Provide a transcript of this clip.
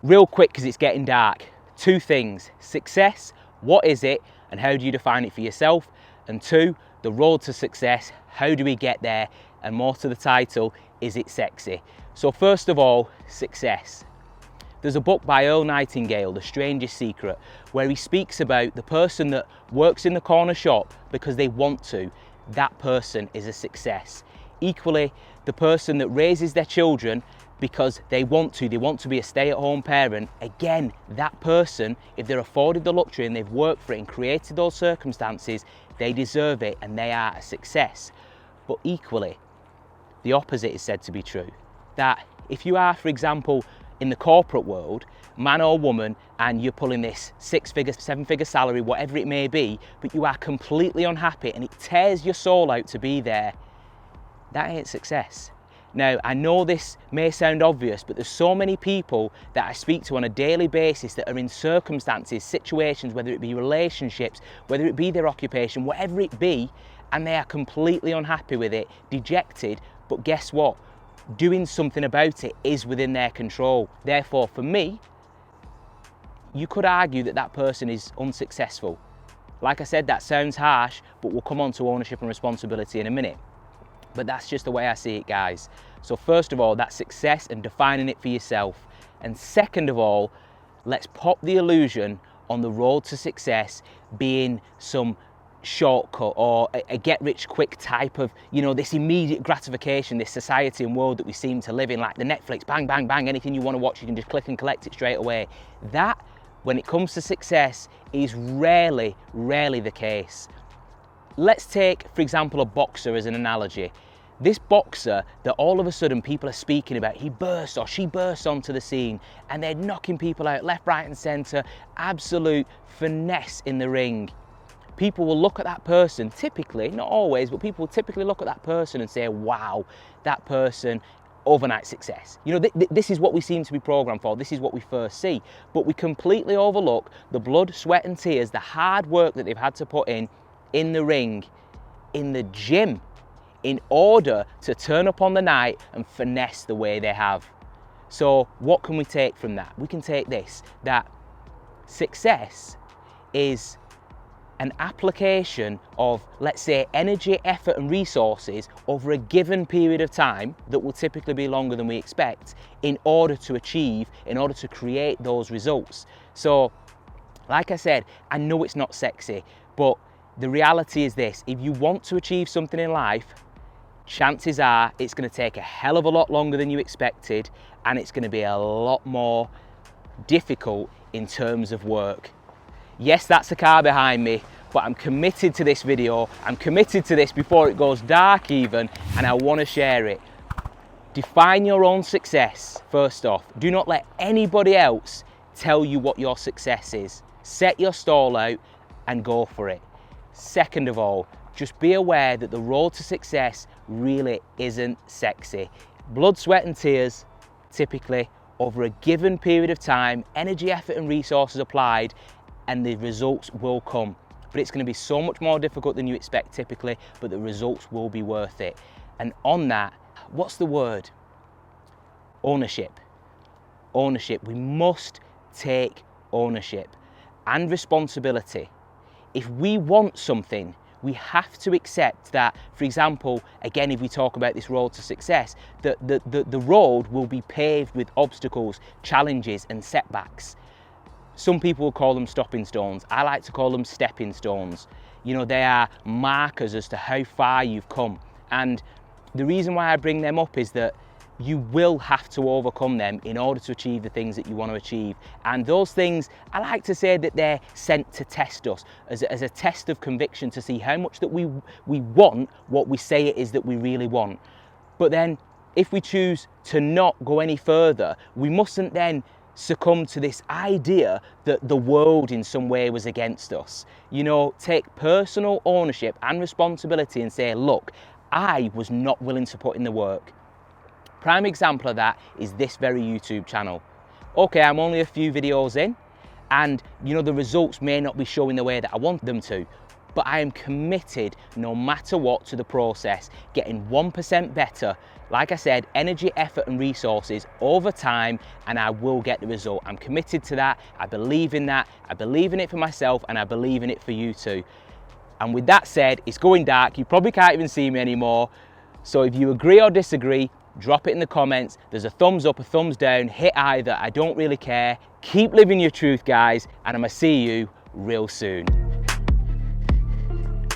Real quick, because it's getting dark. Two things: success, what is it and how do you define it for yourself? And two, the road to success, how do we get there? And more to the title, is it sexy? So first of all, success. There's a book by Earl Nightingale, The Strangest Secret, where he speaks about the person that works in the corner shop because they want to. That person is a success. Equally, the person that raises their children because they want to be a stay-at-home parent, again, that person, if they're afforded the luxury and they've worked for it and created those circumstances, they deserve it and they are a success. But equally, the opposite is said to be true. That if you are, for example, in the corporate world, man or woman, and you're pulling this 6-figure, 7-figure salary, whatever it may be, but you are completely unhappy and it tears your soul out to be there, that ain't success. Now, I know this may sound obvious, but there's so many people that I speak to on a daily basis that are in circumstances, situations, whether it be relationships, whether it be their occupation, whatever it be, and they are completely unhappy with it, dejected, but guess what? Doing something about it is within their control. Therefore, for me, you could argue that that person is unsuccessful. Like I said, that sounds harsh, but we'll come on to ownership and responsibility in a minute. But that's just the way I see it, guys. So first of all, that's success and defining it for yourself. And second of all, let's pop the illusion on the road to success being some shortcut or a get-rich-quick type of, this immediate gratification, this society and world that we seem to live in, like the Netflix, bang, bang, bang, anything you want to watch, you can just click and collect it straight away. That, when it comes to success, is rarely the case. Let's take, for example, a boxer as an analogy. This boxer that all of a sudden people are speaking about, he bursts or she bursts onto the scene and they're knocking people out left, right and centre, absolute finesse in the ring. People will look at that person, typically, not always, but people will typically look at that person and say, wow, that person, overnight success. This is what we seem to be programmed for. This is what we first see. But we completely overlook the blood, sweat and tears, the hard work that they've had to put in the ring, in the gym, in order to turn up on the night and finesse the way they have. So what can we take from that? We can take this, that success is an application of, let's say, energy, effort and resources over a given period of time that will typically be longer than we expect in order to create those results. So, like I said, I know it's not sexy, but the reality is this: if you want to achieve something in life, chances are it's going to take a hell of a lot longer than you expected, and it's going to be a lot more difficult in terms of work. Yes, that's a car behind me, but I'm committed to this video. I'm committed to this before it goes dark even, and I want to share it. Define your own success, first off. Do not let anybody else tell you what your success is. Set your stall out and go for it. Second of all, just be aware that the road to success really isn't sexy. Blood, sweat and tears, typically, over a given period of time, energy, effort and resources applied, and the results will come. But it's going to be so much more difficult than you expect typically, but the results will be worth it. And on that, what's the word? Ownership. Ownership. We must take ownership and responsibility. If we want something, we have to accept that, for example, again, if we talk about this road to success, that the road will be paved with obstacles, challenges and setbacks. Some people will call them stopping stones. I like to call them stepping stones. They are markers as to how far you've come. And the reason why I bring them up is that you will have to overcome them in order to achieve the things that you want to achieve. And those things, I like to say that they're sent to test us as a test of conviction, to see how much that we want what we say it is that we really want. But then if we choose to not go any further, we mustn't then succumb to this idea that the world in some way was against us. Take personal ownership and responsibility and say, look, I was not willing to put in the work. Prime example of that is this very YouTube channel. Okay, I'm only a few videos in and the results may not be showing the way that I want them to, but I am committed no matter what to the process, getting 1% better. Like I said, energy, effort and resources over time, and I will get the result. I'm committed to that. I believe in that. I believe in it for myself, and I believe in it for you too. And with that said, it's going dark. You probably can't even see me anymore. So if you agree or disagree, drop it in the comments. There's a thumbs up, a thumbs down, hit either. I don't really care. Keep living your truth, guys, and I'm gonna see you real soon.